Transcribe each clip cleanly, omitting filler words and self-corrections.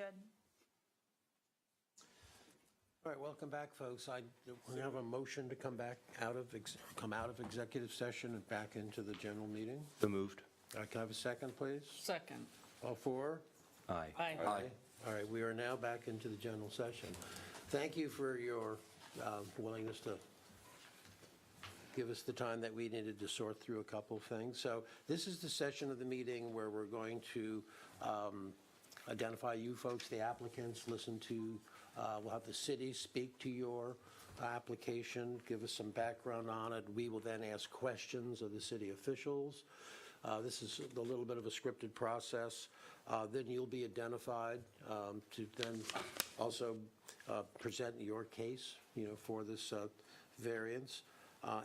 good. All right, welcome back, folks. We have a motion to come out of executive session and back into the general meeting. So moved. Can I have a second, please? Second. All four? Aye. Aye. All right, we are now back into the general session. Thank you for your willingness to give us the time that we needed to sort through a couple of things. So this is the session of the meeting where we're going to identify you folks, the applicants, listen to, we'll have the city speak to your application, give us some background on it. We will then ask questions of the city officials. This is a little bit of a scripted process. Then you'll be identified to then also present your case, for this variance.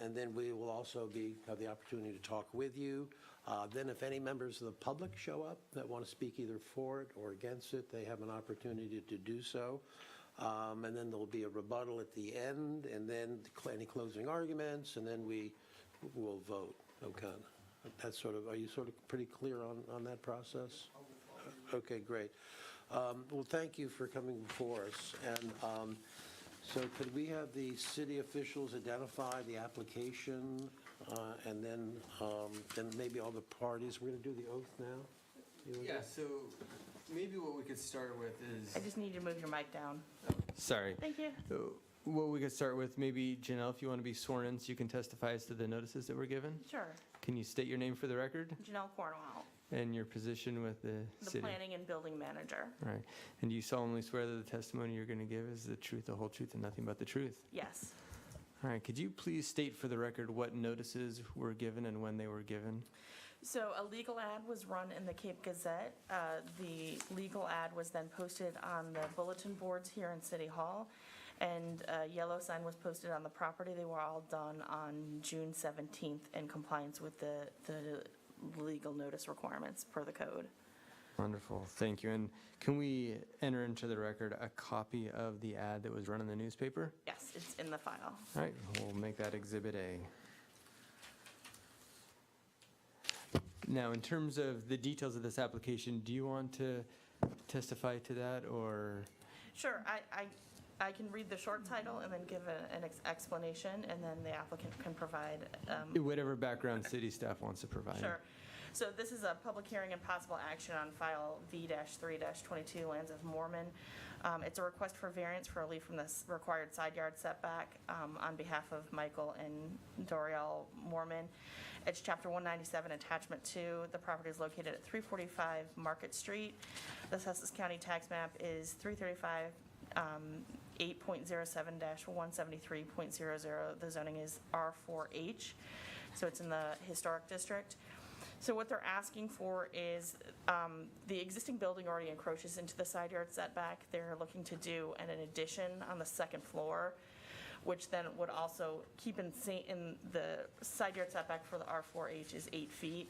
And then we will also have the opportunity to talk with you. Then if any members of the public show up that want to speak either for it or against it, they have an opportunity to do so. And then there'll be a rebuttal at the end, and then any closing arguments, and then we will vote. Okay. That's are you pretty clear on that process? Okay, great. Well, thank you for coming before us. And so could we have the city officials identify the application, and then maybe all the parties? We're going to do the oath now? Yeah, so maybe what we could start with is... I just need you to move your mic down. Sorry. Thank you. What we could start with, maybe Janelle, if you want to be sworn in so you can testify as to the notices that were given. Sure. Can you state your name for the record Janelle Cornwell, and your position with the city? Planning and Building Manager. All right. And do you solemnly swear that the testimony you're going to give is the truth, the whole truth, and nothing but the truth? Yes. All right. Could you please state for the record what notices were given and when they were given? So a legal ad was run in the Cape Gazette. The legal ad was then posted on the bulletin boards here in City Hall, and a yellow sign was posted on the property. They were all done on June 17th in compliance with the legal notice requirements per the code. Wonderful. Thank you. And can we enter into the record a copy of the ad that was run in the newspaper? Yes, it's in the file. All right. We'll make that Exhibit A. Now, in terms of the details of this application, do you want to testify to that, or? Sure. I can read the short title and then give an explanation, and then the applicant can provide. Whatever background city staff wants to provide. Sure. So this is a public hearing and possible action on file V-3-22, lands of Moorman. It's a request for variance for relief from this required side yard setback on behalf of Michael and Doriel Moorman. It's Chapter 197, Attachment 2. The property is located at 345 Market Street. The Sussex County tax map is 335 8.07-173.00. The zoning is R4H, so it's in the historic district. So what they're asking for is the existing building already encroaches into the side yard setback. They're looking to do an addition on the second floor, which then would also keep in the side yard setback for the R4H is 8 feet.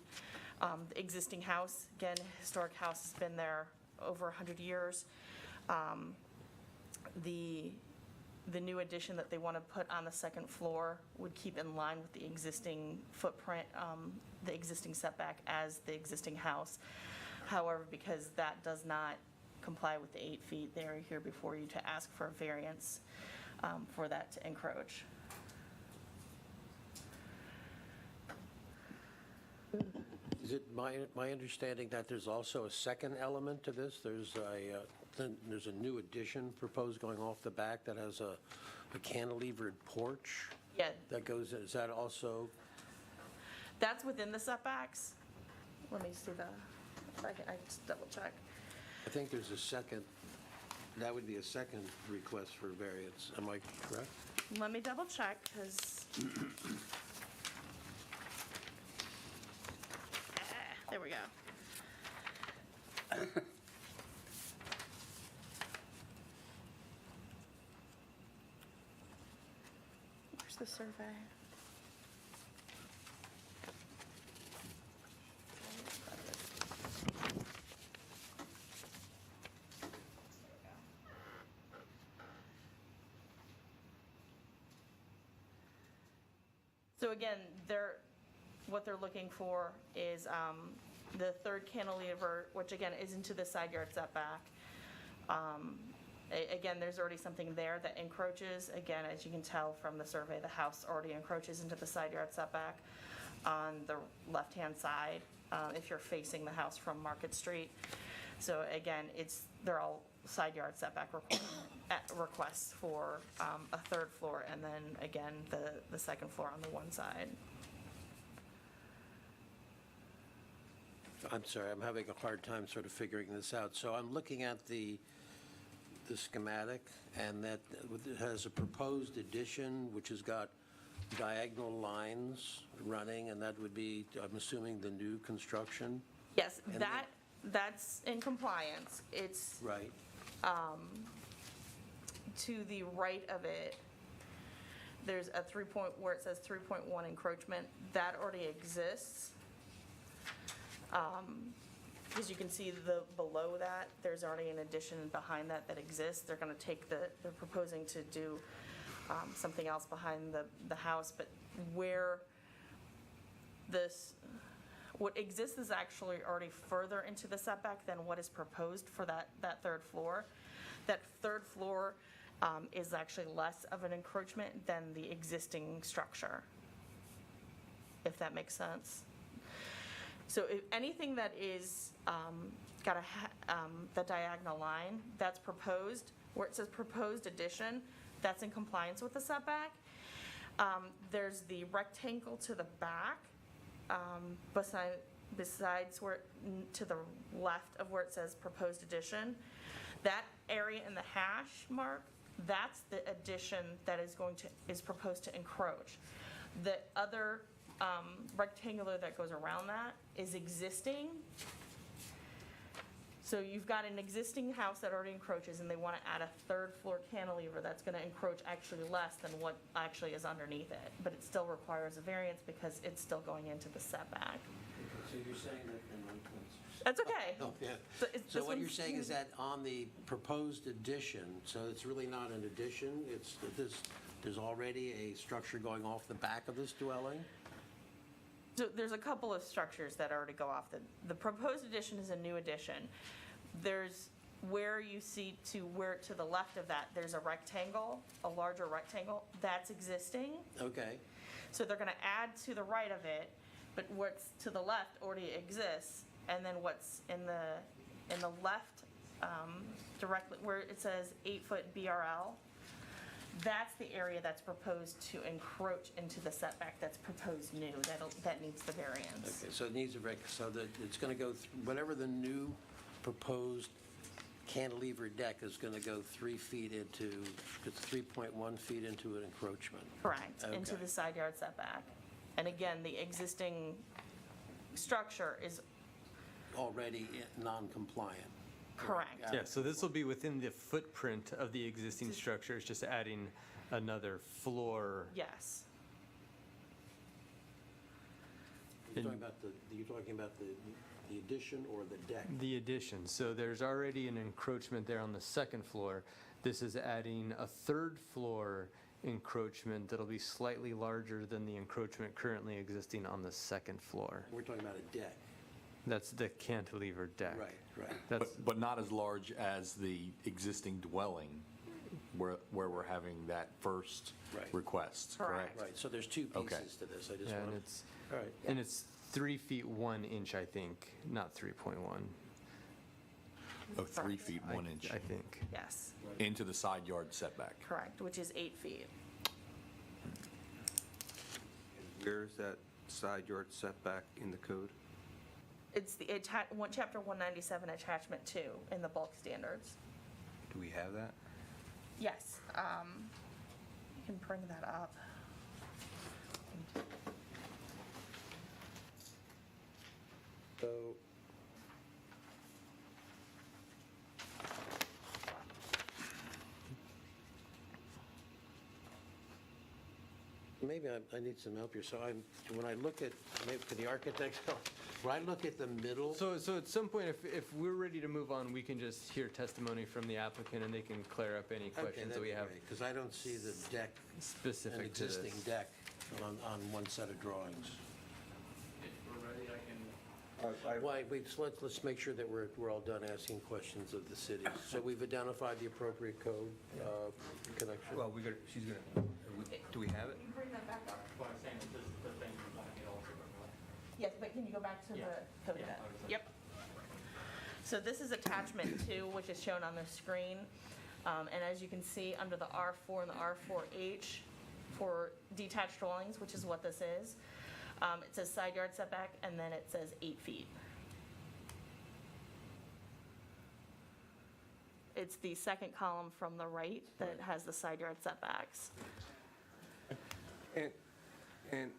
The existing house, again, historic house, has been there over 100 years. The new addition that they want to put on the second floor would keep in line with the existing footprint, the existing setback as the existing house. However, because that does not comply with the 8 feet, they are here before you to ask for a variance for that to encroach. Is it my understanding that there's also a second element to this? There's a new addition proposed going off the back that has a cantilevered porch? Yeah. That goes, is that also? That's within the setbacks. Let me see I just double check. I think there's a second, that would be a second request for variance. Am I correct? Let me double check, because there we go. Where's the survey? So again, what they're looking for is the third cantilever, which again is into the side yard setback. Again, there's already something there that encroaches. Again, as you can tell from the survey, the house already encroaches into the side yard setback on the left-hand side, if you're facing the house from Market Street. So again, they're all side yard setback requests for a third floor, and then again, the second floor on the one side. I'm sorry, I'm having a hard time sort of figuring this out. So I'm looking at the schematic, and that it has a proposed addition, which has got diagonal lines running, and that would be, I'm assuming, the new construction? Yes, And then- that's in compliance. It's Right. to the right of it, there's a where it says 3.1 encroachment. That already exists. As you can see, below that, there's already an addition behind that exists. They're going to take they're proposing to do something else behind the house, but where what exists is actually already further into the setback than what is proposed for that third floor. That third floor is actually less of an encroachment than the existing structure, if that makes sense. So if anything that is got the diagonal line that's proposed, where it says proposed addition, that's in compliance with the setback. There's the rectangle to the back, besides to the left of where it says proposed addition. That area in the hash mark, that's the addition that is proposed to encroach. The other rectangular that goes around that is existing. So you've got an existing house that already encroaches, and they want to add a third floor cantilever that's going to encroach actually less than what actually is underneath it. But it still requires a variance because it's still going into the setback. So you're saying that... That's okay. Oh, yeah. So what you're saying is that on the proposed addition, so it's really not an addition, there's already a structure going off the back of this dwelling? So there's a couple of structures that already go off. The proposed addition is a new addition. There's where you see to the left of that, there's a rectangle, a larger rectangle, that's existing. Okay. So they're going to add to the right of it, but what's to the left already exists. And then what's in the left, directly where it says 8-foot BRL, that's the area that's proposed to encroach into the setback that's proposed new, that needs the variance. Okay, so it needs so that it's going to go through, whatever the new proposed cantilever deck is going to go 3 feet into, it's 3.1 feet into an encroachment. Correct, into Okay. the side yard setback. And again, the existing structure is Already non-compliant. correct. Yeah, so this will be within the footprint of the existing structure, it's just adding another floor. Yes. You're talking about the addition or the deck? The addition, so there's already an encroachment there on the second floor. This is adding a third floor encroachment that'll be slightly larger than the encroachment currently existing on the second floor. We're talking about a deck. That's the cantilever deck. Right. That's, But not as large as the existing dwelling where we're having that first Right. request, Correct. correct? Right, so there's two Okay. pieces to this. I just yeah, want and to... All right. it's 3 feet 1 inch, I think, not 3.1. Oh, 3 feet, 1 inch I think. Yes, into the side yard setback. correct, which is 8 feet. Where's that side yard setback in the code? It's the chapter 197, attachment 2 in the bulk standards. Do we have that? Yes, you can bring that up. So, maybe I need some help here. So when I look at, maybe could the architect help? When I look at the middle, So at some point, if we're ready to move on, we can just hear testimony from the applicant and they can clear up any questions that we have because I don't see the deck, an specific to existing this. deck on one set of drawings. If we're ready, I can Why, let's make sure that we're all done asking questions of the city. So we've identified the appropriate code connection. Well, she's gonna, do we have it? Bring that back up. What I'm saying is this is the thing we're going to get also from the Yes, but can you go back to the code again? Yep. So this is attachment 2, which is shown on the screen. And as you can see, under the R4 and the R4H for detached dwellings, which is what this is, it says side yard setback, and then it says 8 feet. It's the second column from the right that has the side yard setbacks. And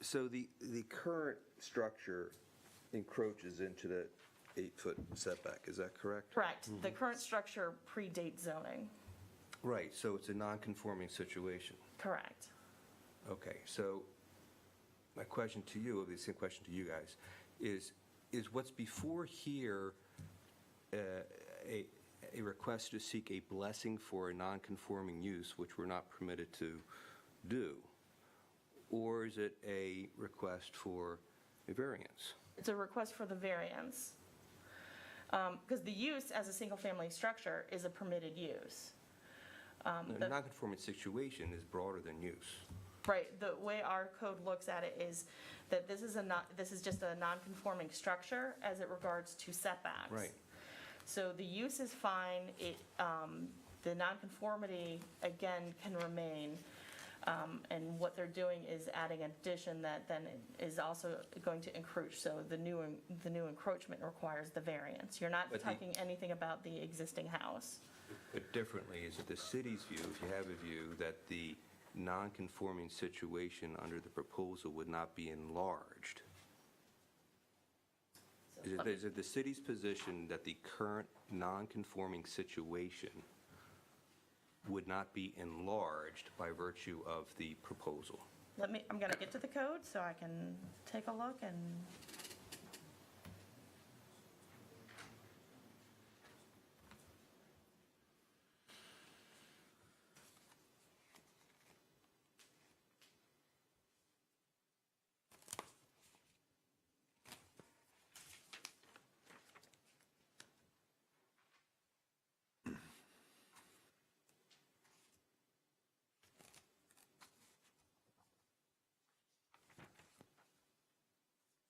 so the current structure encroaches into the 8-foot setback, is that correct? Correct. The current structure predates zoning. Right, so it's a non-conforming situation. Correct. Okay, so my question to you, or the same question to you guys, is what's before here a request to seek a blessing for a non-conforming use, which we're not permitted to do, or is it a request for a variance? It's a request for the variance. Because the use as a single-family structure is a permitted use. A non-conforming situation is broader than use. Right, the way our code looks at it is that this is just a non-conforming structure as it regards to setbacks. Right. So the use is fine, the nonconformity, again, can remain. And what they're doing is adding an addition that then is also going to encroach. So the new encroachment requires the variance. You're not But talking anything about the existing house. But differently, is it the city's view, if you have a view, that the non-conforming situation under the proposal would not be enlarged? Is it the city's position that the current non-conforming situation would not be enlarged by virtue of the proposal? I'm going to get to the code so I can take a look and.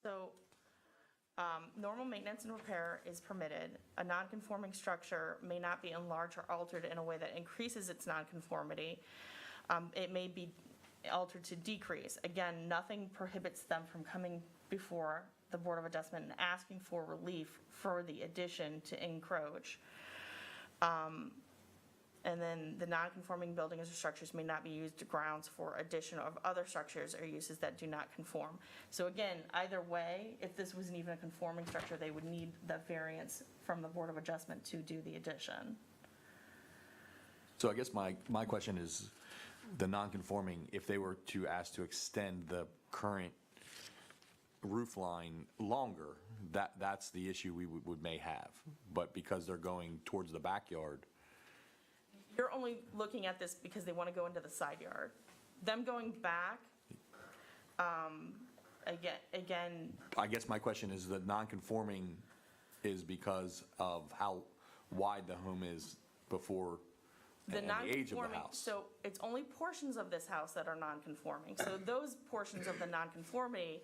So, normal maintenance and repair is permitted. A nonconforming structure may not be enlarged or altered in a way that increases its nonconformity. It may be altered to decrease. Again, nothing prohibits them from coming before the Board of Adjustment and asking for relief for the addition to encroach. And then the nonconforming buildings or structures may not be used to grounds for addition of other structures or uses that do not conform. So again, either way, if this wasn't even a conforming structure, they would need the variance from the Board of Adjustment to do the addition. So I guess my question is, the non-conforming, if they were to ask to extend the current roof line longer, that's the issue we may have. But because they're going towards the backyard. You're only looking at this because they want to go into the side yard. Them going back, again. I guess my question is, the non-conforming is because of how wide the home is before and the age of the house. So it's only portions of this house that are non-conforming. So those portions of the non-conformity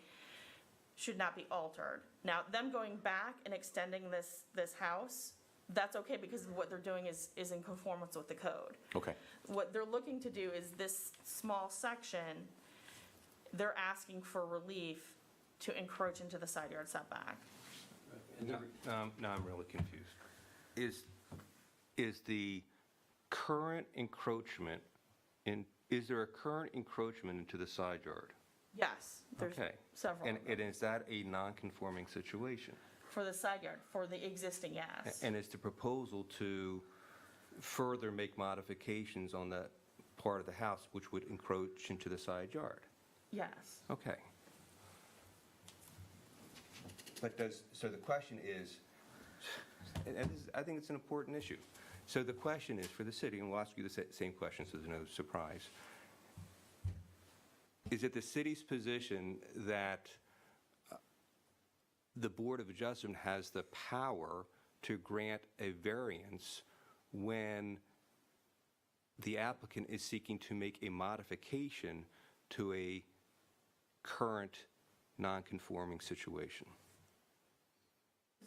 should not be altered. Now, them going back and extending this house, that's okay, because what they're doing is in conformance with the code. Okay. What they're looking to do is this small section, they're asking for relief to encroach into the side yard setback. Now I'm really confused. Is the current encroachment is there a current encroachment into the side yard? Yes, there's Okay. several. And of them. is that a non-conforming situation? For the side yard, for the existing, yes. And is the proposal to further make modifications on that part of the house which would encroach into the side yard? Yes. Okay. But so the question is, and I think it's an important issue. So the question is for the city, and we'll ask you the same question so there's no surprise. Is it the city's position that the Board of Adjustment has the power to grant a variance when the applicant is seeking to make a modification to a current non-conforming situation.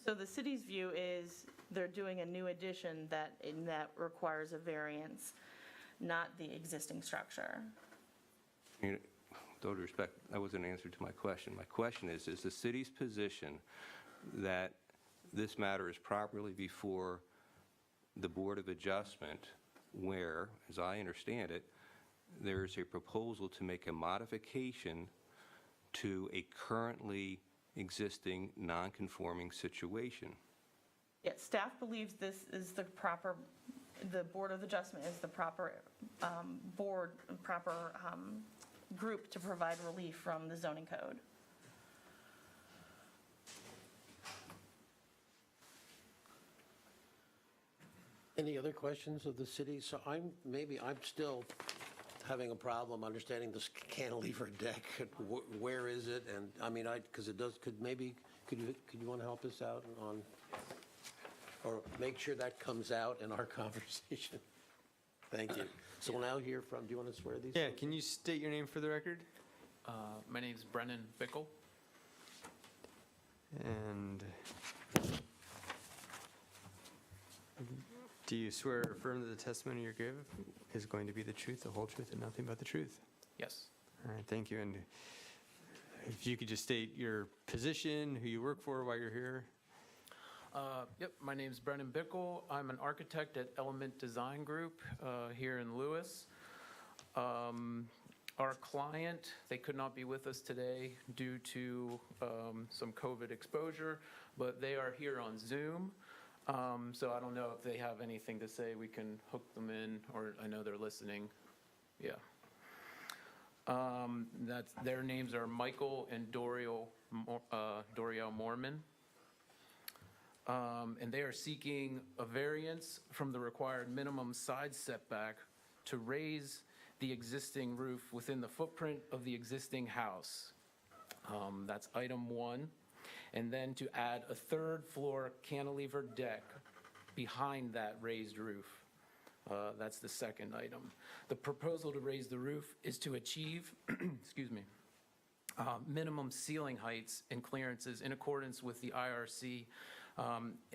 So the city's view is they're doing a new addition that requires a variance, not the existing structure. You know, with all due respect, that wasn't an answer to my question. My question is the city's position that this matter is properly before the Board of Adjustment where, as I understand it, there is a proposal to make a modification to a currently existing non-conforming situation? Yes, staff believes this is the Board of Adjustment is the proper group to provide relief from the zoning code. Any other questions of the city? So I'm still having a problem understanding this cantilever deck. Where is it? And I mean, because it does, could you want to help us out on, or make sure that comes out in our conversation? Thank you. So we'll now hear from, do you want to swear these? Yeah, can you state your name for the record? My name's Brennan Bickle. And do you swear or affirm that the testimony you give is going to be the truth, the whole truth, and nothing but the truth? Yes. All right, thank you. And if you could just state your position, who you work for, why you're here. Yep, my name's Brennan Bickle. I'm an architect at Element Design Group here in Lewis. Our client, they could not be with us today due to some COVID exposure, but they are here on Zoom. So I don't know if they have anything to say. We can hook them in, or I know they're listening. Yeah. Their names are Michael and Doriel Moorman. And they are seeking a variance from the required minimum side setback to raise the existing roof within the footprint of the existing house. That's item 1. And then to add a third floor cantilever deck behind that raised roof. That's the second item. The proposal to raise the roof is to achieve, excuse me, minimum ceiling heights and clearances in accordance with the IRC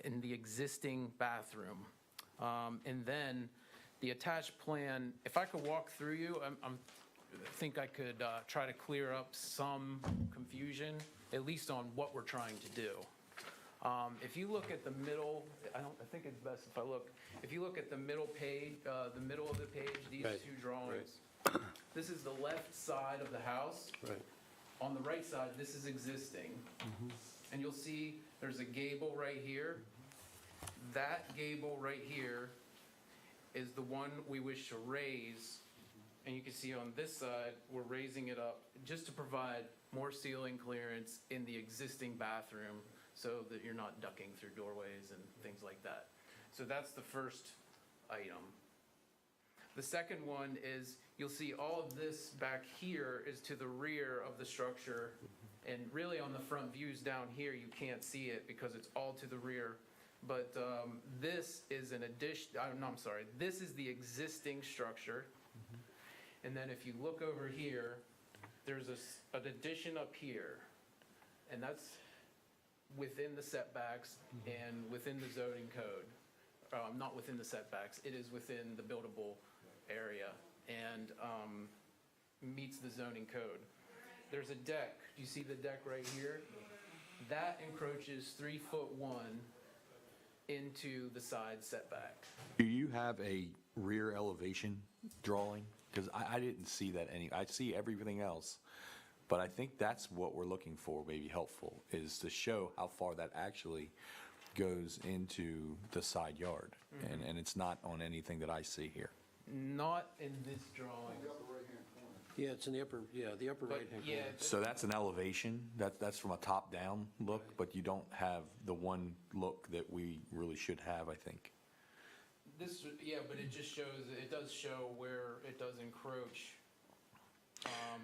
in the existing bathroom. And then the attached plan, if I could walk through you, I think I could try to clear up some confusion, at least on what we're trying to do. If you look at the middle, I think it's best if I look, if you look at the middle page, the middle of the page, these Right. two drawings, this is the left side of the house. Right. On the right side, this is existing. And you'll see there's a gable right here. That gable right here is the one we wish to raise. And you can see on this side, we're raising it up just to provide more ceiling clearance in the existing bathroom so that you're not ducking through doorways and things like that. So that's the first item. The second one is, you'll see all of this back here is to the rear of the structure. And really on the front views down here, you can't see it because it's all to the rear. But this is an addition, no, I'm sorry, this is the existing structure. And then if you look over here, there's an addition up here. And that's within the setbacks and within the zoning code. Not within the setbacks, it is within the buildable area and meets the zoning code. There's a deck. Do you see the deck right here? That encroaches 3'1" into the side setback. Do you have a rear elevation drawing? Because I didn't see that I see everything else, but I think that's what we're looking for, maybe helpful, is to show how far that actually goes into the side yard. And it's not on anything that I see here. Not in this drawing. Yeah, it's in the upper But right-hand yeah, corner. So that's an elevation, that's from a top-down look, but you don't have the one look that we really should have, I think. this, yeah, but it just shows, it does show where it does encroach.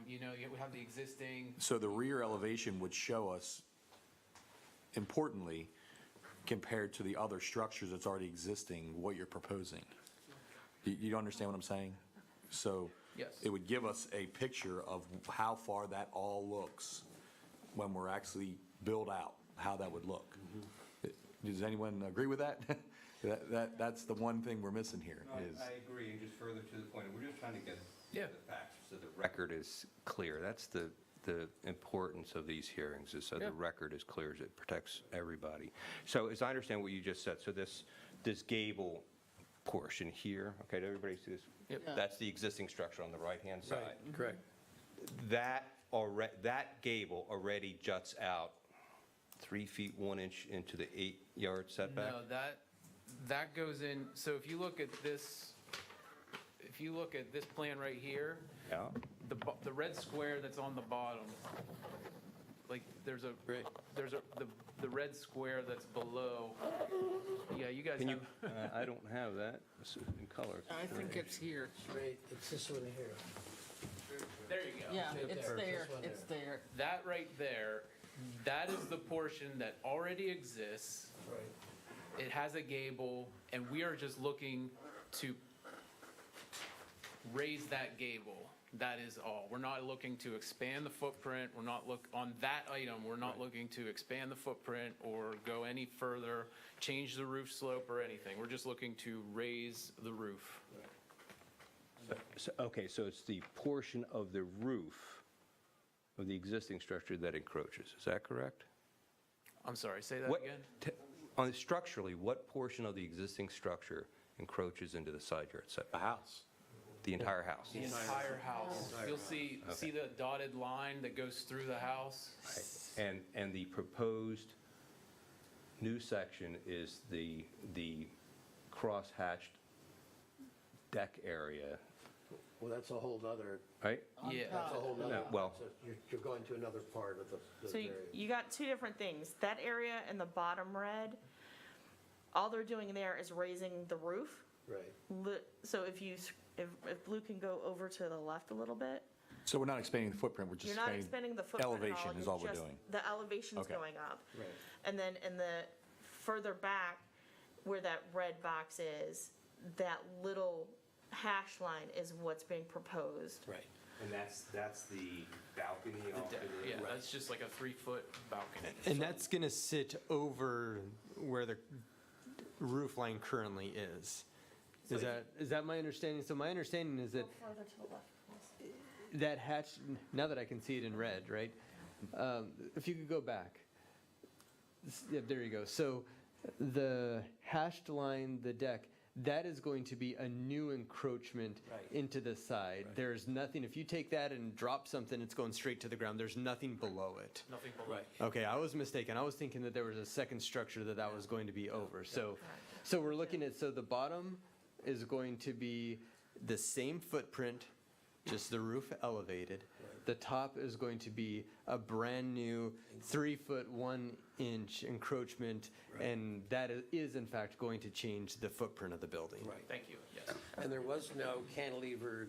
You know, you have the existing, So the rear elevation would show us importantly, compared to the other structures that's already existing, what you're proposing. You understand what I'm saying? So Yes. it would give us a picture of how far that all looks when we're actually built out, how that would look. Does anyone agree with that? That's the one thing we're missing here is. I agree, and just further to the point, we're just trying to get Yeah. the facts so the record is clear. That's the importance of these hearings, is so Yeah. the record is clear, as it protects everybody. So as I understand what you just said, so this gable portion here, okay, did everybody see this? Yep. Yeah. That's the existing structure on the right-hand side. Correct. That gable already juts out 3 feet 1 inch into the 8-yard setback? No, that goes in, so if you look at this plan right here, Yeah. the red square that's on the bottom, like, the red square that's below, yeah, you guys Can you, have, I don't have that in color. I think it's here. Right, it's this one here. there you go. Yeah, Right it's there. there, This one it's there. That right there, that is the portion that already exists. Right. It has a gable, and we are just looking to raise that gable. That is all. We're not looking to expand the footprint. We're not on that item, we're not looking to expand the footprint or go any further, change the roof slope or anything. We're just looking to raise the roof. Okay, so it's the portion of the roof of the existing structure that encroaches, is that correct? I'm sorry, say that What- again? Structurally, what portion of the existing structure encroaches into the side yard A setback? house. The entire house? The entire house. You'll see the dotted line that goes through the house? And the proposed new section is the cross-hatched deck area, Well, that's a whole other, right? Yeah. that's a whole nother. No, well- so You're going to another part of the So you got two different things. That area in the bottom red, all they're doing there is raising the roof. Right. So if Blue can go over to the left a little bit, So we're not expanding the footprint, we're just you're not expanding the footprint at all. elevation is you're all we're just- doing. The elevation's Okay. going up. Right. And then in the further back, where that red box is, that little hash line is what's being proposed. Right. And that's the balcony The deck, yeah, that's just like a 3-foot balcony. And that's going to sit over where the roof line currently is. Is that my understanding? So my understanding is that Further to the left, please. that hatch, now that I can see it in red, right? If you could go back. Yeah, there you go. So the hashed line, the deck, that is going to be a new encroachment Right. into the side. There's nothing, if you take that and drop something, it's going straight to the ground. There's nothing below it. Nothing below. Right. Okay, I was mistaken. I was thinking that there was a second structure that was going to be over. So we're looking at, so the bottom is going to be the same footprint, just the roof elevated. The top is going to be a brand-new 3-foot 1-inch encroachment, and that is in fact going to change the footprint of the building. Right. Thank you, yes. And there was no cantilevered,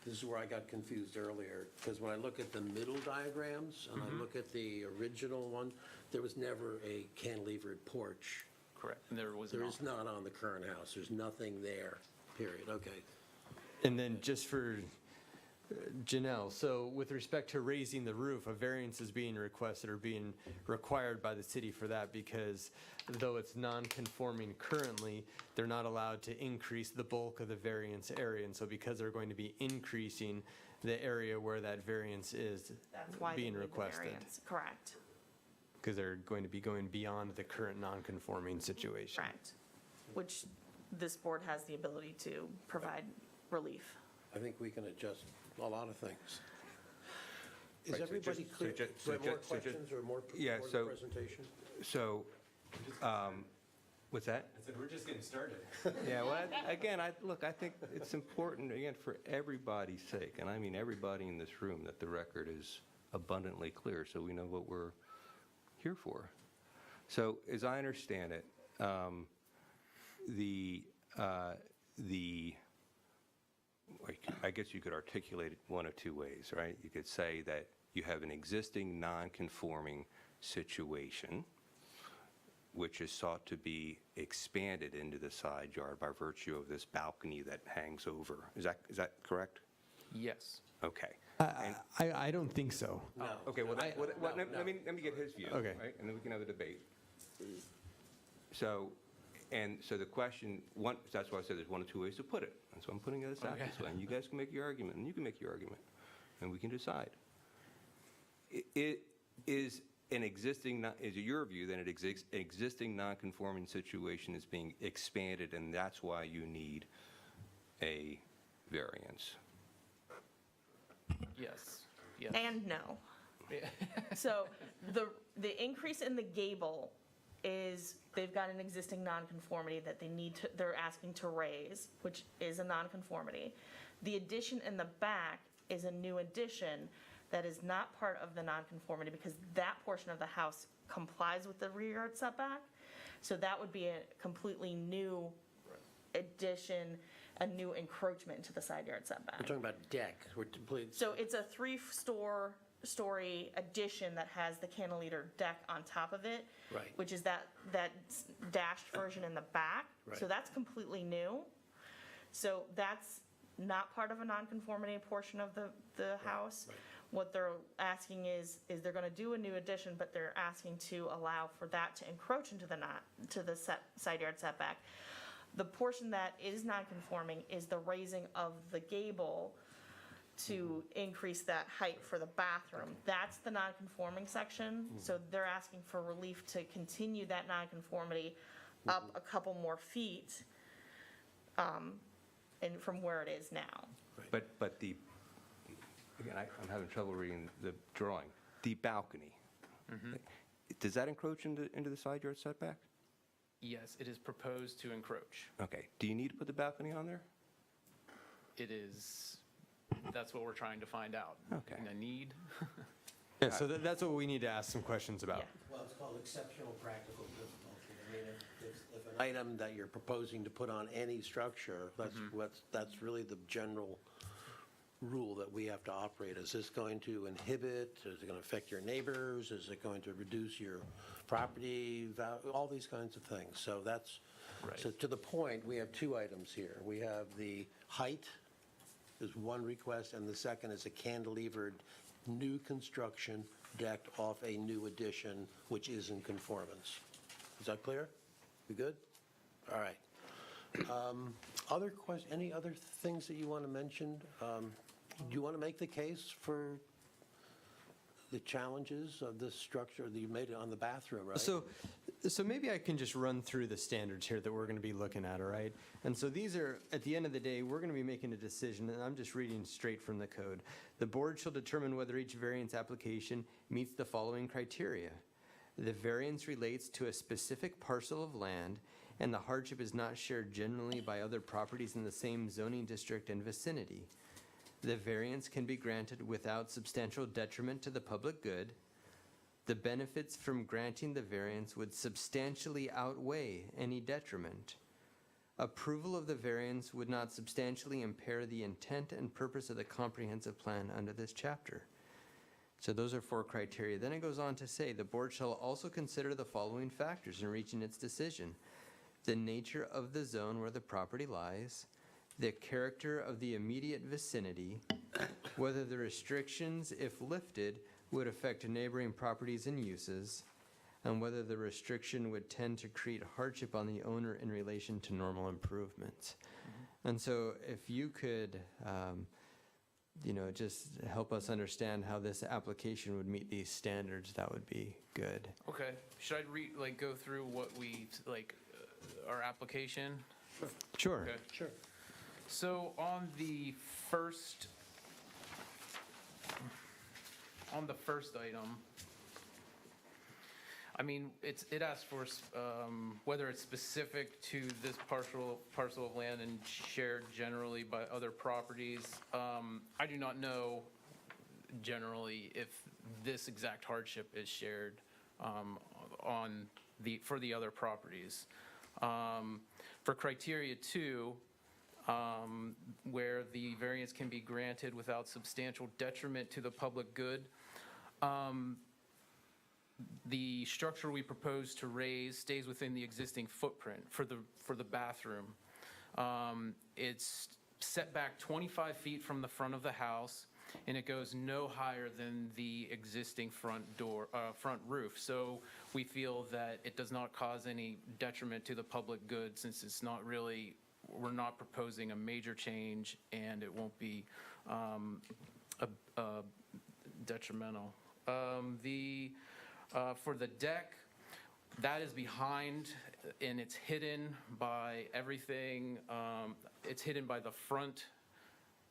this is where I got confused earlier, because when I look at the middle diagrams, and I look at the original one, there was never a cantilevered porch. Correct, and there was There not. is not on the current house, there's nothing there, period, okay. And then just for Janelle, so with respect to raising the roof, a variance is being requested or being required by the city for that because though it's non-conforming currently, they're not allowed to increase the bulk of the variance area. And so because they're going to be increasing the area where that variance is That's why they being need the requested. variance. Correct, Because they're going to be going beyond the current non-conforming situation. correct. Which this board has the ability to provide relief. I think we can adjust a lot of things. Is Right, so everybody just- clear? so ju- Do so you have more ju- so ju- questions or more Yeah, more so- presentation? So, what's that? I said, we're just getting started. Yeah, well, again, I think it's important, again, for everybody's sake, and I mean everybody in this room, that the record is abundantly clear, so we know what we're here for. So, as I understand it, I guess you could articulate it one of two ways, right? You could say that you have an existing non-conforming situation, which is sought to be expanded into the side yard by virtue of this balcony that hangs over. Is that correct? Yes. Okay. I don't think so. Okay, well, let me get his view. Okay. Right, and then we can have a debate. So the question, that's why I said there's one or two ways to put it. And so I'm putting it out this way. And you guys can make your argument, and you can make your argument, and we can decide. Is it your view that an existing non-conforming situation is being expanded, and that's why you need a variance? Yes. Yes. And no. So the increase in the gable is they've got an existing nonconformity that they're asking to raise, which is a nonconformity. The addition in the back is a new addition that is not part of the nonconformity because that portion of the house complies with the rear yard setback. So that would be a completely new addition, a new encroachment into the side yard setback. We're talking about deck. So it's a three-story addition that has the cantilever deck on top of it. Right. Which is that dashed version in the back. So Right. that's completely new. So that's not part of a nonconformity portion of the house. right. What they're asking is they're gonna do a new addition, but they're asking to allow for that to encroach into the side yard setback. The portion that is non-conforming is the raising of the gable to increase that height for the bathroom. That's the non-conforming section. So they're asking for relief to continue that non-conformity up a couple more feet and from where it is now. But again, I'm having trouble reading the drawing. The balcony, does that encroach into the side yard setback? Yes, it is proposed to encroach. Okay. Do you need to put the balcony on there? It is, that's what we're trying to find out. Okay. And a need. Yeah, so that's what we need to ask some questions about. Yeah. Well, it's called exceptional practical difficulty. I mean, if an item that you're proposing to put on any structure, that's really the general rule that we have to operate. Is this going to inhibit, is it going to affect your neighbors, is it going to reduce your property value, all these kinds of things. So that's, so to the point, we have two items here. We have the height is one request, and the second is a cantilevered new construction decked off a new addition, which is in conformance. Is that clear? We good? All right. Any other things that you want to mention? Do you want to make the case for the challenges of this structure that you made it on the bathroom, right? So maybe I can just run through the standards here that we're going to be looking at, all right? And so these are, at the end of the day, we're going to be making a decision, and I'm just reading straight from the code. The board shall determine whether each variance application meets the following criteria. The variance relates to a specific parcel of land, and the hardship is not shared generally by other properties in the same zoning district and vicinity. The variance can be granted without substantial detriment to the public good. The benefits from granting the variance would substantially outweigh any detriment. Approval of the variance would not substantially impair the intent and purpose of the comprehensive plan under this chapter. So those are 4 criteria. Then it goes on to say, the board shall also consider the following factors in reaching its decision: the nature of the zone where the property lies, the character of the immediate vicinity, whether the restrictions, if lifted, would affect neighboring properties and uses, and whether the restriction would tend to create hardship on the owner in relation to normal improvements. And so if you could, just help us understand how this application would meet these standards, that would be good. Okay. Should I go through what our application? Sure. Okay. Sure. So on the first item, I mean, it asks for whether it's specific to this parcel of land and shared generally by other properties. I do not know generally if this exact hardship is shared for the other properties. For criteria 2, where the variance can be granted without substantial detriment to the public good. the structure we propose to raise stays within the existing footprint for the bathroom. It's set back 25 feet from the front of the house, and it goes no higher than the existing front roof. So we feel that it does not cause any detriment to the public good, since it's not really, we're not proposing a major change, and it won't be detrimental. For the deck, that is behind, and it's hidden by everything. It's hidden by the front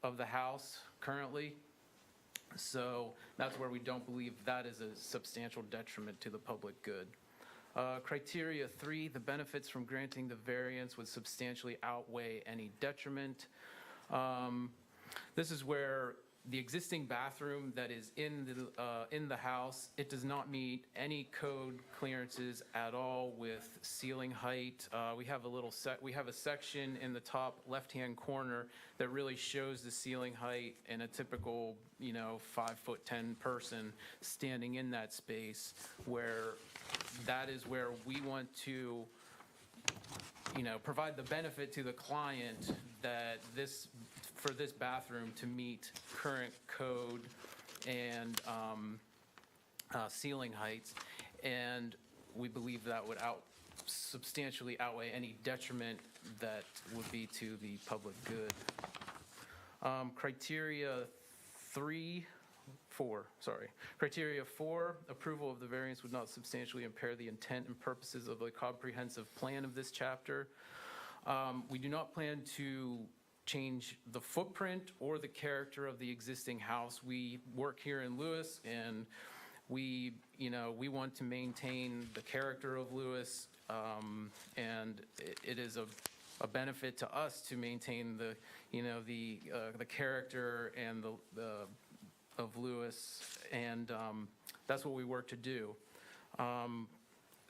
of the house currently. So that's where we don't believe that is a substantial detriment to the public good. Criteria 3, the benefits from granting the variance would substantially outweigh any detriment. This is where the existing bathroom that is in the house, it does not meet any code clearances at all with ceiling height. We have a section in the top left-hand corner that really shows the ceiling height in a typical, 5'10" person standing in that space, where that is where we want to, provide the benefit to the client that for this bathroom to meet current code and ceiling heights, and we believe that would substantially outweigh any detriment that would be to the public good. Criteria 4, approval of the variance would not substantially impair the intent and purposes of the comprehensive plan of this chapter. We do not plan to change the footprint or the character of the existing house. We work here in Lewis, and we want to maintain the character of Lewis, and it is a benefit to us to maintain the character and of Lewis, and that's what we work to do.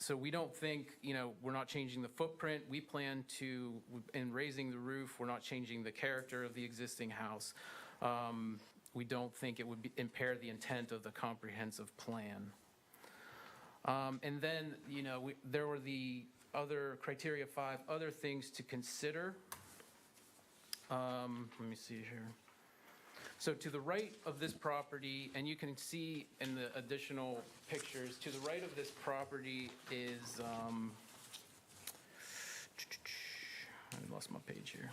So we don't think, we're not changing the footprint. We plan to, in raising the roof, we're not changing the character of the existing house. We don't think it would impair the intent of the comprehensive plan. And then, there were the other criteria 5, other things to consider. Let me see here. So to the right of this property, and you can see in the additional pictures, to the right of this property is, I lost my page here,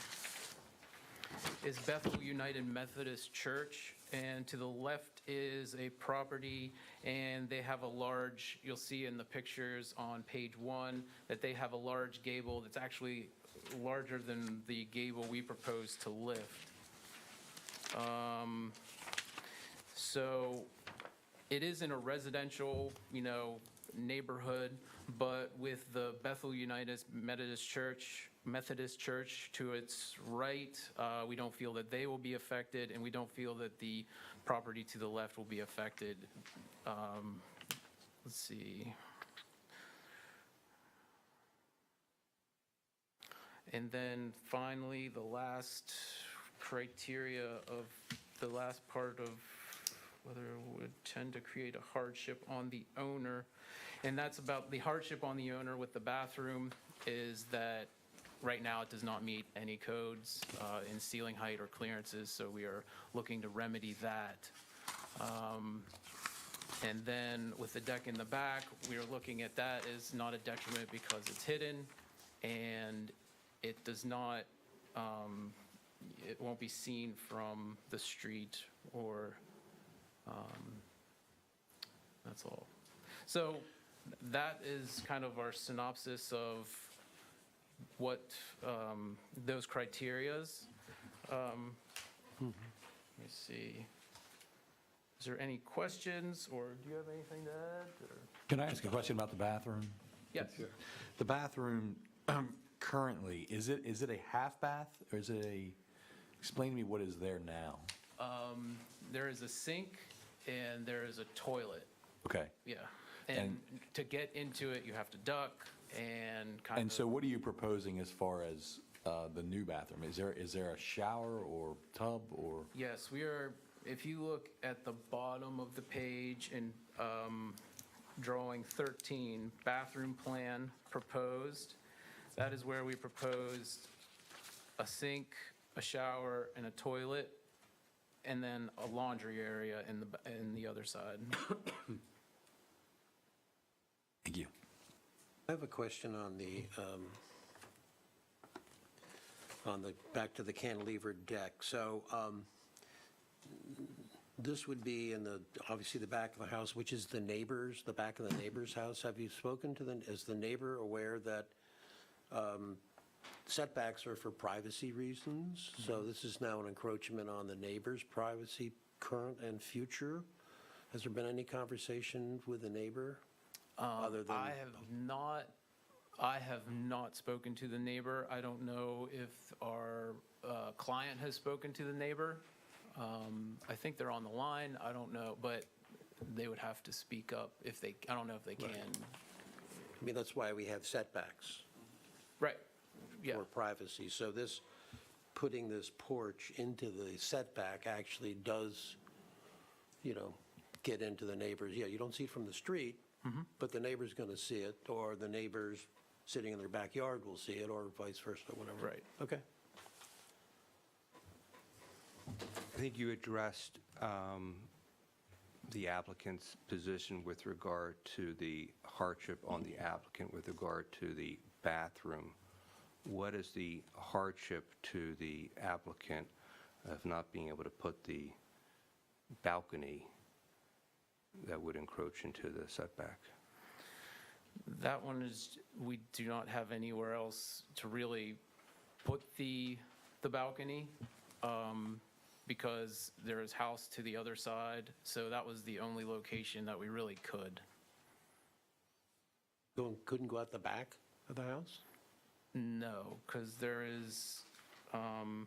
is Bethel United Methodist Church, and to the left is a property, and they have a large, you'll see in the pictures on page 1, that they have a large gable that's actually larger than the gable we propose to lift. So it is in a residential, neighborhood, but with the Bethel United Methodist Church to its right, we don't feel that they will be affected, and we don't feel that the property to the left will be affected. Let's see. And then finally, the last criteria of the last part of whether it would tend to create a hardship on the owner. And that's about the hardship on the owner with the bathroom is that right now it does not meet any codes in ceiling height or clearances, so we are looking to remedy that. And then with the deck in the back, we are looking at that as not a detriment because it's hidden, and it does not, it won't be seen from the street or, that's all. So that is kind of our synopsis of what those criterias. Let me see. Is there any questions, or do you have anything to add? Or? Can I ask a question about the bathroom? Yes. The bathroom currently, is it a half bath, or is it explain to me what is there now? There is a sink and there is a toilet. Okay. Yeah. And to get into it, you have to duck and kind of. And so what are you proposing as far as the new bathroom? Is there a shower or tub or? Yes, we are, if you look at the bottom of the page and drawing 13, bathroom plan proposed. That is where we proposed a sink, a shower, and a toilet, and then a laundry area in the other side. Thank you. I have a question on the, back to the cantilevered deck. So this would be in the, obviously the back of the house, which is the neighbor's, the back of the neighbor's house. Have you spoken to is the neighbor aware that setbacks are for privacy reasons? So this is now an encroachment on the neighbor's privacy, current and future. Has there been any conversation with the neighbor? Other than I have not spoken to the neighbor. I don't know if our client has spoken to the neighbor. I think they're on the line. I don't know, but they would have to speak up if they, I don't know if they can. I mean, that's why we have setbacks. Right, yeah. For privacy. So this, putting this porch into the setback actually does, get into the neighbors. Yeah, you don't see it from the street, but the neighbor's going to see it, or the neighbors sitting in their backyard will see it, or vice versa, whatever. Right. Okay. I think you addressed the applicant's position with regard to the hardship on the applicant with regard to the bathroom. What is the hardship to the applicant of not being able to put the balcony that would encroach into the setback? That one is, we do not have anywhere else to really put the balcony, because there is house to the other side, so that was the only location that we really could. Couldn't go out the back of the house? No, because there is, let me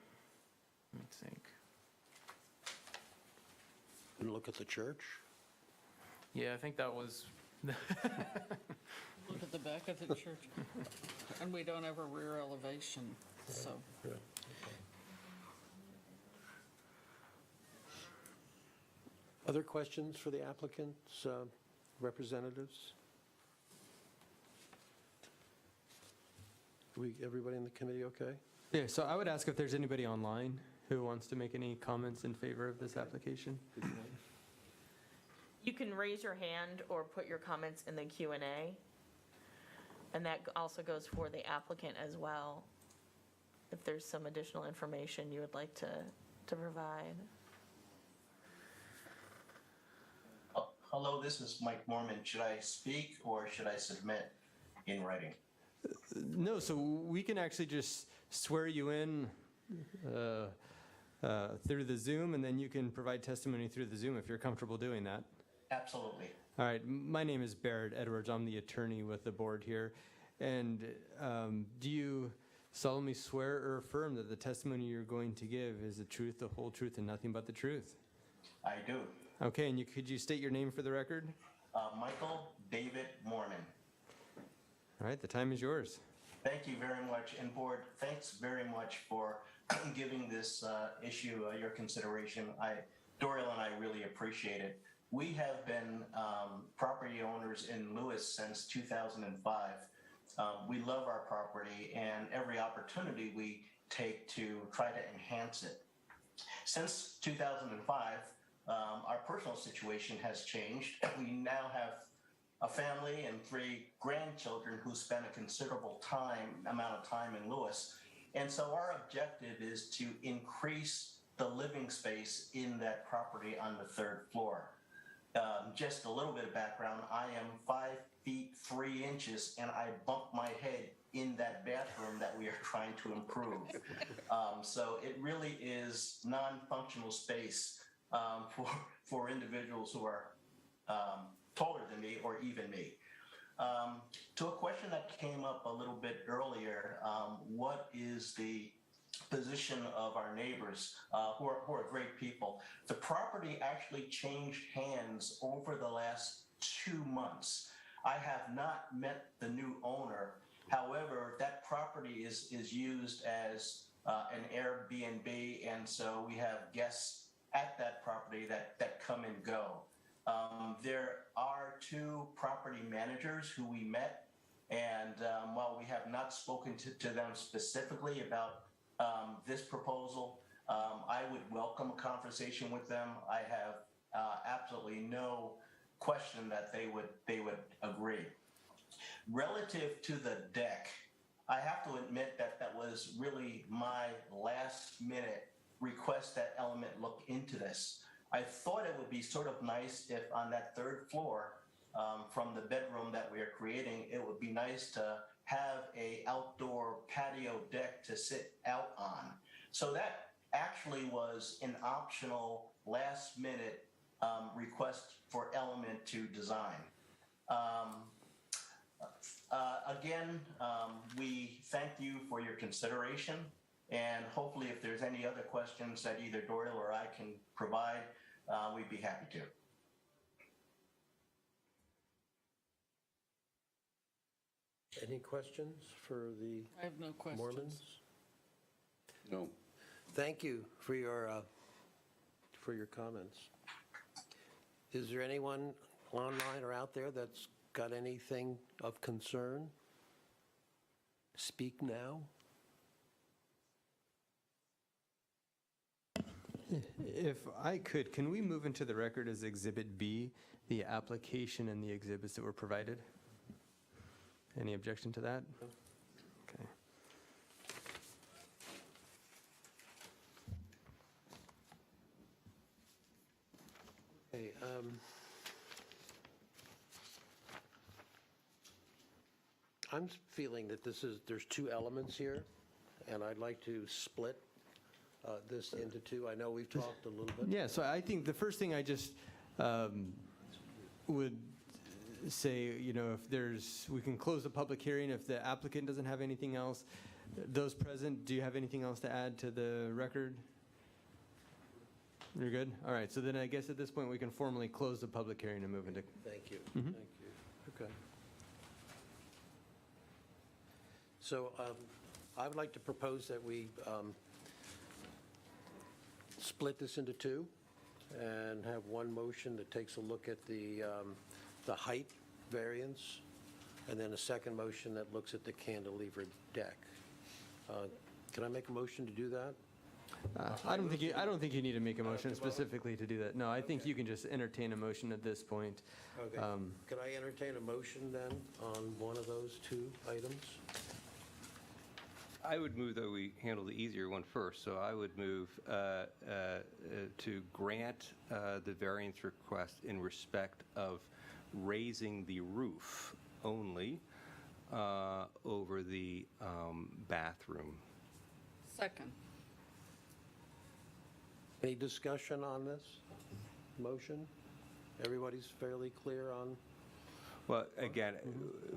think. And look at the church? Yeah, I think that was, Look at the back of the church. And we don't have a rear elevation, so. Other questions for the applicant's representatives? Everybody in the committee okay? Yeah, so I would ask if there's anybody online who wants to make any comments in favor of this application. You can raise your hand or put your comments in the Q&A. And that also goes for the applicant as well, if there's some additional information you would like to provide. Hello, this is Mike Moorman. Should I speak or should I submit in writing? No, so we can actually just swear you in through the Zoom, and then you can provide testimony through the Zoom if you're comfortable doing that. Absolutely. All right, my name is Barrett Edwards. I'm the attorney with the board here. And do you solemnly swear or affirm that the testimony you're going to give is the truth, the whole truth, and nothing but the truth? I do. Okay, and could you state your name for the record? Michael David Moorman. All right, the time is yours. Thank you very much. And board, thanks very much for giving this issue your consideration. Doriel and I really appreciate it. We have been property owners in Lewis since 2005. We love our property and every opportunity we take to try to enhance it. Since 2005, our personal situation has changed. We now have a family and 3 grandchildren who spend a considerable amount of time in Lewis. And so our objective is to increase the living space in that property on the 3rd floor. Just a little bit of background, I am 5 feet 3 inches and I bumped my head in that bathroom that we are trying to improve. So it really is non-functional space for individuals who are taller than me or even me. To a question that came up a little bit earlier, what is the position of our neighbors who are great people? The property actually changed hands over the last 2 months. I have not met the new owner. However, that property is used as an Airbnb, and so we have guests at that property that come and go. There are two property managers who we met, and while we have not spoken to them specifically about this proposal, I would welcome a conversation with them. I have absolutely no question that they would agree. Relative to the deck, I have to admit that that was really my last minute request that Element look into this. I thought it would be sort of nice if on that third floor, from the bedroom that we are creating, it would be nice to have a outdoor patio deck to sit out on. So that actually was an optional last minute request for Element to design. Again, we thank you for your consideration, and hopefully if there's any other questions that either Doriel or I can provide, we'd be happy to. Any questions for the I have no questions. Moormans? No. Thank you for your comments. Is there anyone online or out there that's got anything of concern? Speak now. If I could, can we move into the record as Exhibit B, the application and the exhibits that were provided? Any objection to that? Okay. Okay, I'm feeling that there's two elements here, and I'd like to split this into two. I know we've talked a little bit. Yeah, so I think the first thing I just would say, if we can close the public hearing if the applicant doesn't have anything else. Those present, do you have anything else to add to the record? You're good? All right, so then I guess at this point we can formally close the public hearing and move into. Thank you, thank you. Okay. So I would like to propose that we split this into two and have one motion that takes a look at the height variance, and then a second motion that looks at the cantilever deck. Can I make a motion to do that? I don't think you need to make a motion specifically to do that. No, I think you can just entertain a motion at this point. Okay. Can I entertain a motion then on one of those two items? I would move that we handle the easier one first. So I would move to grant the variance request in respect of raising the roof only over the bathroom. Second. Any discussion on this motion? Everybody's fairly clear on? Well, again,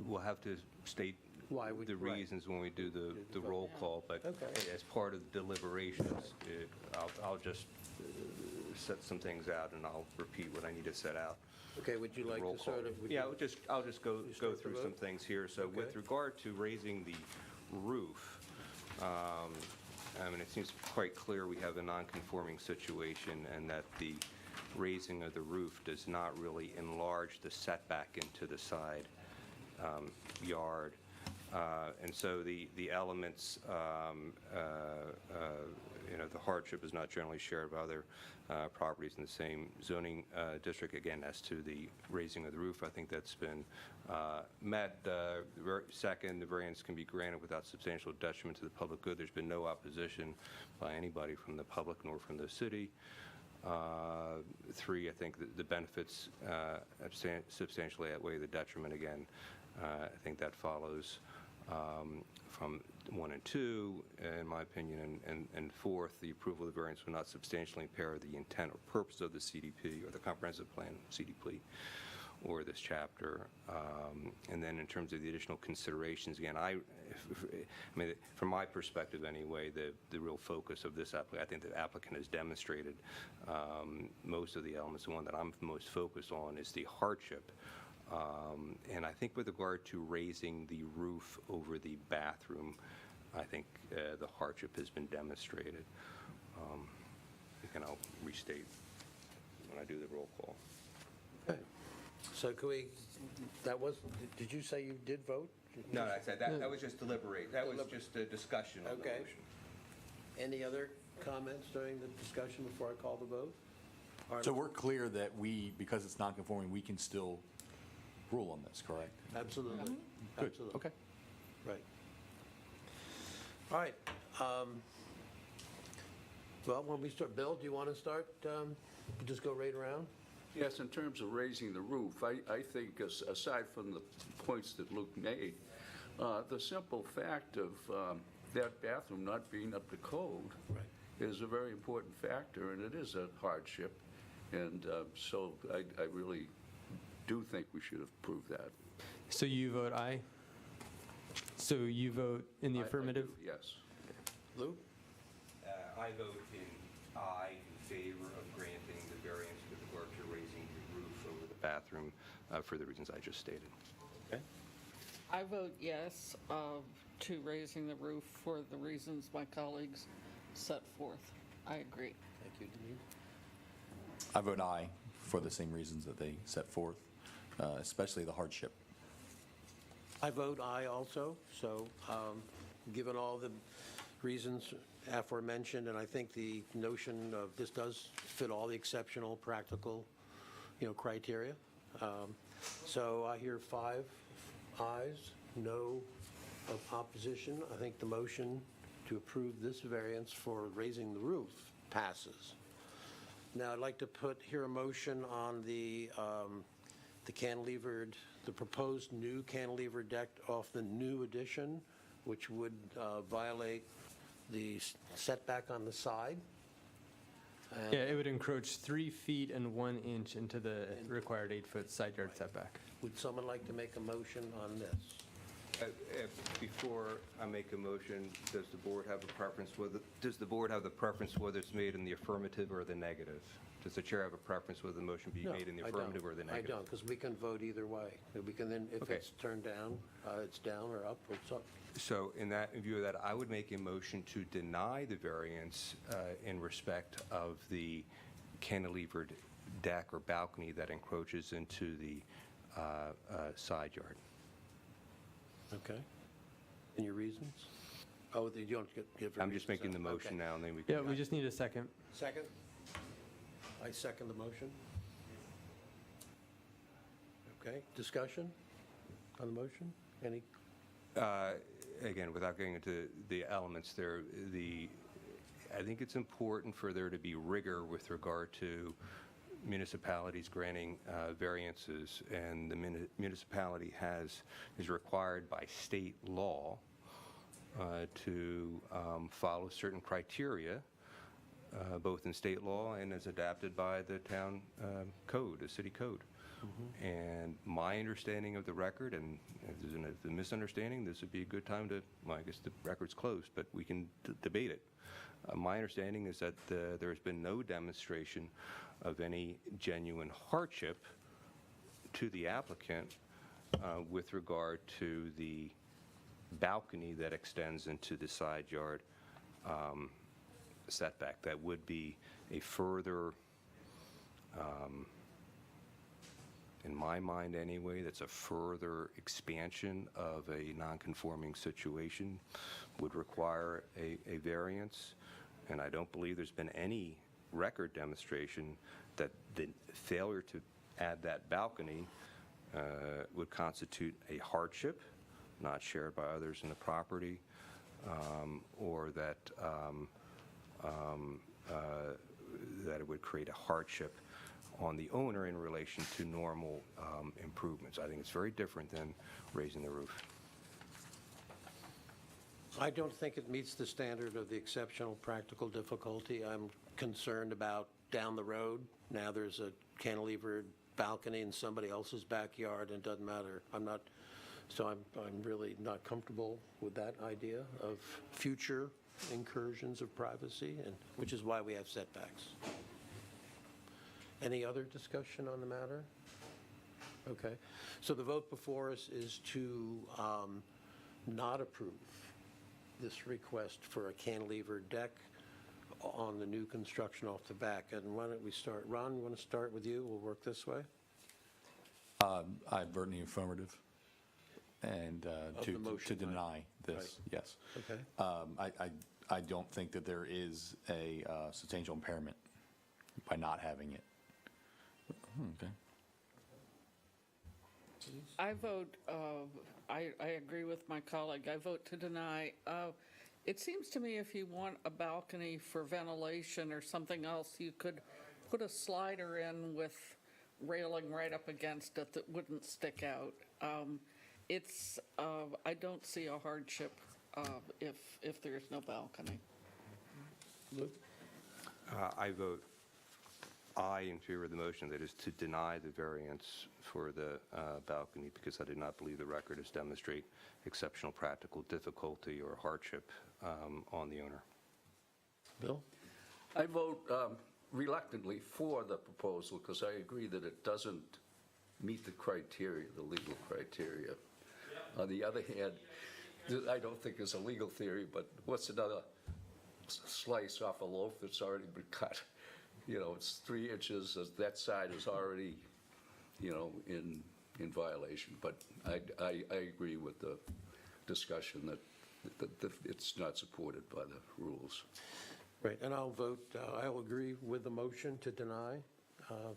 we'll have to state Why we- the right. reasons when we do the roll call, but Okay. as part of the deliberations, I'll just set some things out and I'll repeat what I need to set out. Okay, would you like Roll to call. sort of? Yeah, I'll just go start the through vote? some things here. So with Okay. regard to raising the roof, it seems quite clear we have a non-conforming situation and that the raising of the roof does not really enlarge the setback into the side yard. And so the elements, the hardship is not generally shared by other properties in the same zoning district. Again, as to the raising of the roof, I think that's been met. Second, the variance can be granted without substantial detriment to the public good. There's been no opposition by anybody from the public nor from the city. Three, I think the benefits substantially outweigh the detriment. Again, I think that follows from 1 and 2, in my opinion, and fourth, the approval of the variance will not substantially impair the intent or purpose of the CDP or the comprehensive plan CDP or this chapter. And then in terms of the additional considerations, again, from my perspective anyway, the real focus of this applicant, I think the applicant has demonstrated most of the elements. The one that I'm most focused on is the hardship. And I think with regard to raising the roof over the bathroom, I think the hardship has been demonstrated. And I'll restate when I do the roll call. So can we, did you say you did vote? No, I said that was just deliberate. That was just a discussion on the Okay. motion. Any other comments during the discussion before I call the vote? So we're clear that because it's non-conforming, we can still rule on this, correct? Absolutely. Good, Absolutely. okay. Right. All right. Well, when we start, Bill, do you want to start? Just go right around? Yes, in terms of raising the roof, I think aside from the points that Luke made, the simple fact of that bathroom not being up to code is a very important factor, and it is a hardship. And so I really do think we should have proved that. So you vote aye? So you vote in the I do, affirmative? Yes. Lou? I vote aye in favor of granting the variance with regard to raising the roof over the bathroom for the reasons I just stated. Okay. I vote yes to raising the roof for the reasons my colleagues set forth. I agree. Thank you, Denise. I vote aye for the same reasons that they set forth, especially the hardship. I vote aye also, so given all the reasons aforementioned, and I think the notion of this does fit all the exceptional, practical, criteria. So I hear 5 ayes, no of opposition. I think the motion to approve this variance for raising the roof passes. Now, I'd like to put here a motion on the cantilevered, the proposed new cantilever deck off the new addition, which would violate the setback on the side. Yeah, it would encroach 3 feet and 1 inch into the required 8-foot side yard setback. Would someone like to make a motion on this? Before I make a motion, does the board have a preference whether it's made in the affirmative or the negative? Does the chair have a preference whether the motion be No, made in the I affirmative don't. or the I negative? don't, because we can vote either way. We can then, if Okay. it's turned down, it's down or up, or it's up. So in view of that, I would make a motion to deny the variance in respect of the cantilevered deck or balcony that encroaches into the side yard. Okay. And your reasons? Oh, you don't give your I'm just reasons, making the okay. motion now, and then we can... Yeah, we just need a second. Second? I second the motion. Okay, discussion on the motion? Any? Again, without getting into the elements there, I think it's important for there to be rigor with regard to municipalities granting variances, and the municipality is required by state law to follow certain criteria, both in state law and as adapted by the town code, the city code. And my understanding of the record, and if there's a misunderstanding, this would be a good time to, well, I guess the record's closed, but we can debate it. My understanding is that there's been no demonstration of any genuine hardship to the applicant with regard to the balcony that extends into the side yard setback. That would be a further, in my mind anyway, that's a further expansion of a non-conforming situation, would require a variance. And I don't believe there's been any record demonstration that the failure to add that balcony would constitute a hardship not shared by others in the property, or that it would create a hardship on the owner in relation to normal improvements. I think it's very different than raising the roof. I don't think it meets the standard of the exceptional practical difficulty. I'm concerned about down the road. Now there's a cantilevered balcony in somebody else's backyard, and it doesn't matter. I'm really not comfortable with that idea of future incursions of privacy, and which is why we have setbacks. Any other discussion on the matter? Okay. So the vote before us is to not approve this request for a cantilever deck on the new construction off the back. And why don't we start? Ron, you want to start with you? We'll work this way. I vote in the affirmative and Of the to motion, right. deny this, Right. yes. Okay. I don't think that there is a substantial impairment by not having it. Okay. I vote, I agree with my colleague. I vote to deny. It seems to me if you want a balcony for ventilation or something else, you could put a slider in with railing right up against it that wouldn't stick out. I don't see a hardship if there's no balcony. Luke? I vote aye in favor of the motion, that is to deny the variance for the balcony, because I do not believe the record has demonstrated exceptional practical difficulty or hardship on the owner. Bill? I vote reluctantly for the proposal because I agree that it doesn't meet the criteria, the legal criteria. On the other hand, I don't think it's a legal theory, but what's another slice off a loaf that's already been cut? You know, it's 3 inches, that side is already, you know, in violation. But I agree with the discussion that it's not supported by the rules. Right, and I'll vote, I'll agree with the motion to deny.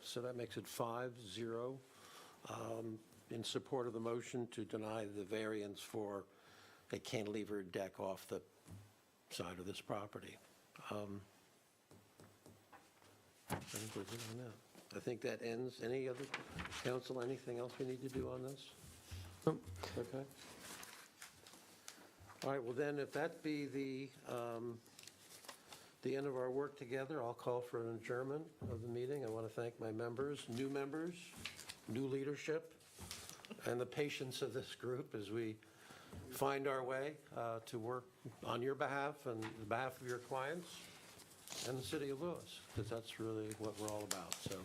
So that makes it 5-0 in support of the motion to deny the variance for a cantilever deck off the side of this property. I think we're good on that. I think that ends. Any other, council, anything else we need to do on this? Nope. Okay. All right, well then, if that be the end of our work together, I'll call for an adjournment of the meeting. I want to thank my members, new leadership, and the patience of this group as we find our way to work on your behalf and the behalf of your clients and the city of Lewis, because that's really what we're all about. So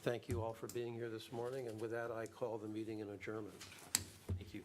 thank you all for being here this morning, and with that, I call the meeting an adjournment. Thank you.